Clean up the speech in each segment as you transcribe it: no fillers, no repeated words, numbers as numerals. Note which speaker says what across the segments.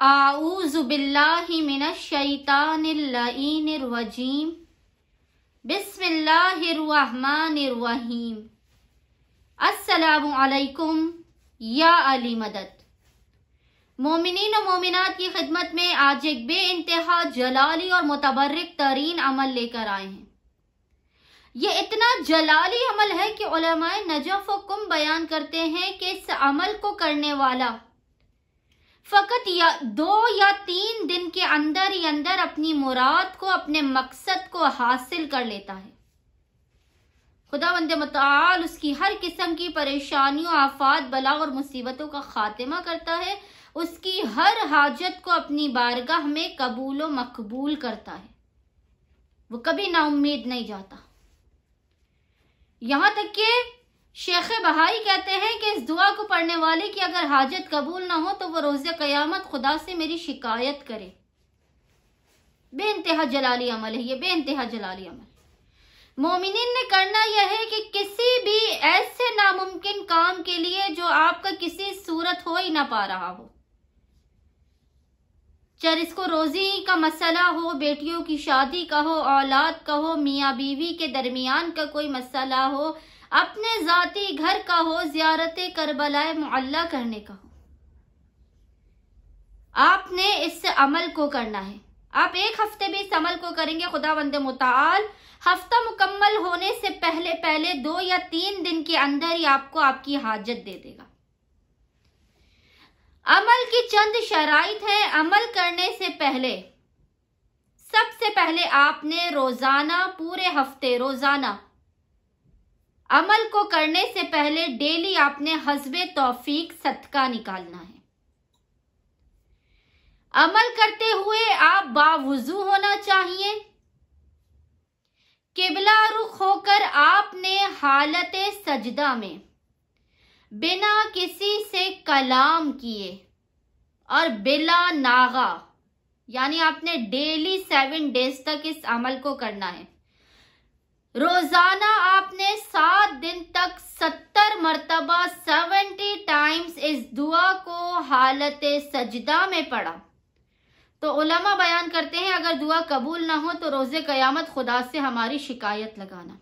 Speaker 1: आऊज़ु बिल्लाहि मिनश शैतानिर लईनिर रजीम। बिस्मिल्लाहिर रहमानिर रहीम। अस्सलामु अलैकुम या अली मदद। मोमिनीन और मोमिनात की खिदमत में आज एक बेइंतहा जलाली और मुतबर्रिक तरीन अमल लेकर आए हैं। ये इतना जलाली अमल है कि उलमाए नजफ़ व कुम बयान करते हैं कि इस अमल को करने वाला फकत 2 या 3 दिन के अंदर ही अंदर अपनी मुराद को, अपने मकसद को हासिल कर लेता है। खुदावंद मुतआल उसकी हर किस्म की परेशानियों, आफात, बला और मुसीबतों का खात्मा करता है। उसकी हर हाजत को अपनी बारगाह में कबूल व मकबूल करता है। वो कभी नाउम्मीद नहीं जाता। यहाँ तक कि शेख बहाई कहते हैं कि इस दुआ को पढ़ने वाले की अगर हाजत कबूल ना हो तो वो रोज़े क़यामत खुदा से मेरी शिकायत करे। बेइंतहा जलाली अमल है ये, बेइंतहा जलाली अमल। मोमिनीन ने करना यह है कि किसी भी ऐसे नामुमकिन काम के लिए जो आपका किसी सूरत हो ही ना पा रहा हो, चाहे इसको रोजी का मसला हो, बेटियों की शादी का हो, औलाद का हो, मियाँ बीवी के दरमियान का कोई मसला हो, अपने जाती घर का हो, ज़ियारत करबलाए मुअल्ला करने का हो, आपने इस अमल को करना है। आप 1 हफ्ते भी इस अमल को करेंगे, खुदावंद मुताल हफ्ता मुकम्मल होने से पहले पहले 2 या 3 दिन के अंदर ही आपको आपकी हाजत दे देगा। अमल की चंद शराइत हैं। अमल करने से पहले सबसे पहले आपने रोजाना, पूरे हफ्ते रोजाना अमल को करने से पहले डेली आपने हस्बे तौफीक सदका निकालना है। अमल करते हुए आप बावुजू होना चाहिए। किबला रुख होकर आपने हालत सजदा में बिना किसी से कलाम किए और बिला नागा, यानी आपने डेली 7 डेज तक इस अमल को करना है। रोजाना आपने 7 दिन तक 70 मरतबा 70 टाइम्स इस दुआ को हालत सजदा में पढ़ा। तो उलमा बयान करते हैं अगर दुआ कबूल ना हो तो रोज़े क़यामत खुदा से हमारी शिकायत लगाना।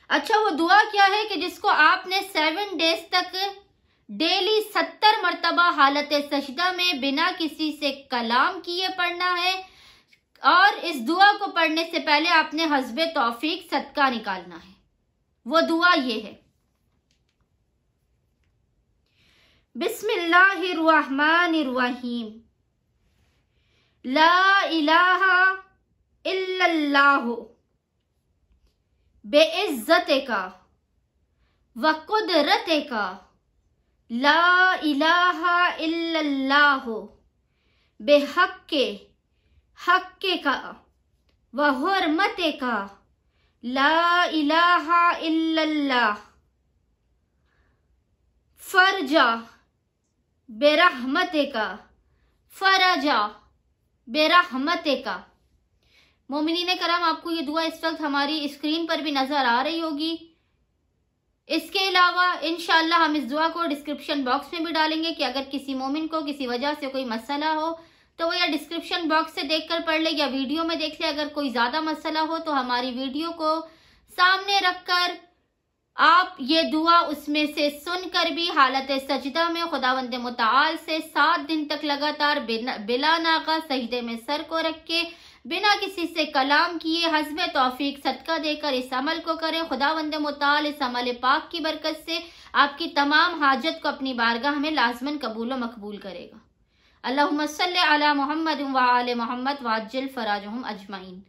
Speaker 1: अच्छा, वो दुआ क्या है कि जिसको आपने 7 डेज तक डेली 70 मरतबा हालत सजदा में बिना किसी से कलाम किए पढ़ना है, और इस दुआ को पढ़ने से पहले आपने हस्बे तौफीक सदका निकालना है। वो दुआ ये है, बिस्मिल्लाहिर रहमानिर रहीम। ला इलाहा इल्लल्लाहु बेइज्जतिका व कुदरतिका, ला इलाहा इल्लल्लाहु बेहक्के हक्के का व हुर्मते का, ला इलाहा इल्लल्लाह फरजा बेरहमते का, फरजा बेरहमते का। मोमिनीन करम, आपको ये दुआ इस वक्त हमारी स्क्रीन पर भी नजर आ रही होगी। इसके अलावा इंशाअल्लाह हम इस दुआ को डिस्क्रिप्शन बॉक्स में भी डालेंगे कि अगर किसी मोमिन को किसी वजह से कोई मसला हो तो वो या डिस्क्रिप्शन बॉक्स से देखकर पढ़ ले या वीडियो में देख ले। अगर कोई ज़्यादा मसला हो तो हमारी वीडियो को सामने रखकर आप ये दुआ उसमें से सुनकर भी हालत सजदा में खुदावंद मुताल से 7 दिन तक लगातार बिला नागा सजदे में सर को रख के बिना किसी से कलाम किए हस्बे तौफीक सदका देकर इस अमल को करें। खुदावंद मुताल इस अमल पाक की बरकत से आपकी तमाम हाजत को अपनी बारगाह में लाजमन कबूल व मकबूल करेगा। अल्लाहुम्मा सल्ली अला मुहम्मद व आले मुहम्मद वाज्जिल फराजहुम अजमाइन।